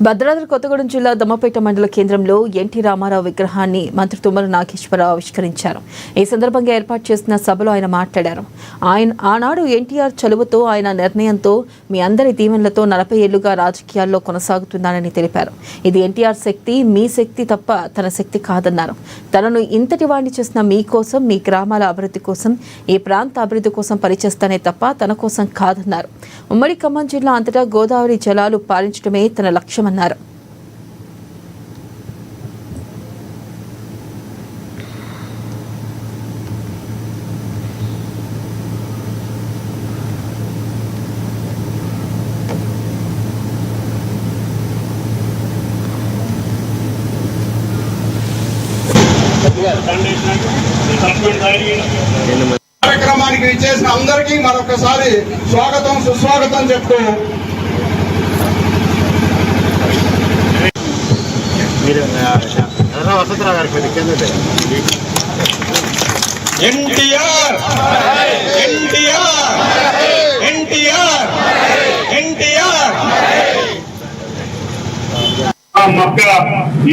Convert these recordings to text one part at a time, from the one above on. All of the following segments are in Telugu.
భద్రాద్రి కొత్తగూడెం జిల్లా దమ్మపేట మండల కేంద్రంలో ఎన్టీ రామారావు విగ్రహాన్ని మంత్రి తుమ్మల నాగేశ్వరరావు ఆవిష్కరించారు. ఈ సందర్భంగా ఏర్పాటు చేసిన సభలో ఆయన మాట్లాడారు. ఆనాడు ఎన్టీఆర్ చలువతో, ఆయన నిర్ణయంతో, మీ అందరి దీవెనలతో 40 ఏళ్లుగా రాజకీయాల్లో కొనసాగుతున్నానని తెలిపారు. ఇది ఎన్టీఆర్ శక్తి, మీ శక్తి తప్ప తన శక్తి కాదన్నారు. తనను ఇంతటి వాడిని చేసిన మీకోసం, మీ గ్రామాల అభివృద్ధి కోసం, ఈ ప్రాంత అభివృద్ధి కోసం పనిచేస్తానే తప్ప తన కోసం కాదన్నారు. ఉమ్మడి ఖమ్మం జిల్లా అంతటా గోదావరి జలాలు పాలించడమే తన లక్ష్యమన్నారు. కార్యక్రమానికి విచ్చేసిన అందరికీ మరొకసారి స్వాగతం, సుస్వాగతం చెప్తూ ఎన్టీఆర్ ఎన్టీఆర్ ఎన్టీఆర్ ఎన్టీఆర్ మొక్క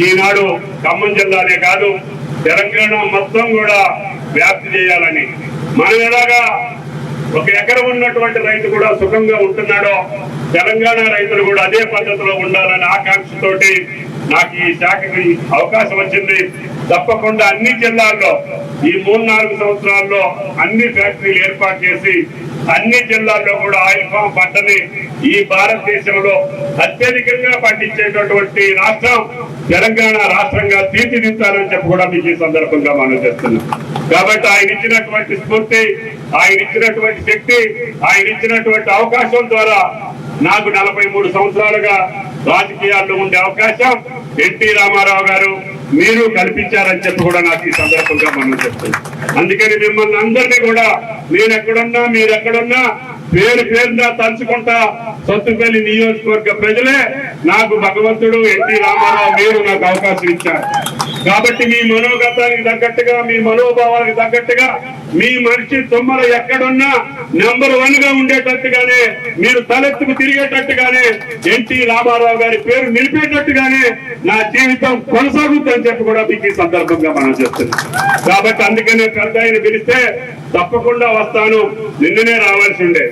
ఈనాడు ఖమ్మం జిల్లానే కాదు తెలంగాణ మొత్తం కూడా వ్యాప్తి చేయాలని, మనం ఎలాగా 1 ఎకరం ఉన్నటువంటి రైతు కూడా సుఖంగా ఉంటున్నాడో తెలంగాణ రైతులు కూడా అదే పద్ధతిలో ఉండాలని ఆకాంక్షతోటి నాకు ఈ శాఖకి అవకాశం వచ్చింది. తప్పకుండా అన్ని జిల్లాల్లో ఈ 3-4 సంవత్సరాల్లో అన్ని ఫ్యాక్టరీలు ఏర్పాటు చేసి అన్ని జిల్లాల్లో కూడా ఆయిల్ ఫామ్ పంటని ఈ భారతదేశంలో అత్యధికంగా పండించేటటువంటి రాష్ట్రం తెలంగాణ రాష్ట్రంగా తీర్చిదిద్దాలని చెప్పి కూడా మీకు ఈ సందర్భంగా మనం చేస్తున్నాం. కాబట్టి ఆయన ఇచ్చినటువంటి స్ఫూర్తి, ఆయన ఇచ్చినటువంటి శక్తి, ఆయన ఇచ్చినటువంటి అవకాశం ద్వారా నాకు 43 సంవత్సరాలుగా రాజకీయాల్లో ఉండే అవకాశం ఎన్టీ రామారావు గారు మీరు కల్పించారని చెప్పి కూడా నాకు ఈ సందర్భంగా మనం చెప్తున్నాం. అందుకని మిమ్మల్ని అందరినీ కూడా నేను ఎక్కడున్నా, మీరు ఎక్కడున్నా పేరు పేరుగా తలుచుకుంటా సొత్తుపల్లి నియోజకవర్గ ప్రజలే నాకు భగవంతుడు ఎన్టీ రామారావు మీరు నాకు అవకాశం ఇచ్చారు. కాబట్టి మీ మనోగతానికి తగ్గట్టుగా, మీ మనోభావానికి తగ్గట్టుగా మీ మనిషి తుమ్మల ఎక్కడున్నా నెంబర్ 1 గా ఉండేటట్టుగానే, మీరు తలెత్తుకు తిరిగేటట్టుగానే, ఎన్టీ రామారావు గారి పేరు నిలిపేటట్టుగానే నా జీవితం కొనసాగుతుందని చెప్పి కూడా మీకు ఈ సందర్భంగా మనం చేస్తున్నాం. కాబట్టి అందుకనే పెద్ద ఆయన పిలిస్తే తప్పకుండా వస్తాను. నిన్ననే రావాల్సి ఉండే,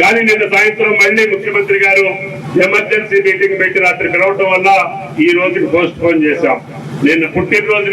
కానీ నిన్న సాయంత్రం మళ్ళీ ముఖ్యమంత్రి గారు ఎమర్జెన్సీ మీటింగ్ పెట్టి రాత్రి పిలవటం వల్ల ఈ రోజుకి పోస్ట్ పోన్ చేశాం. నిన్న పుట్టినరోజు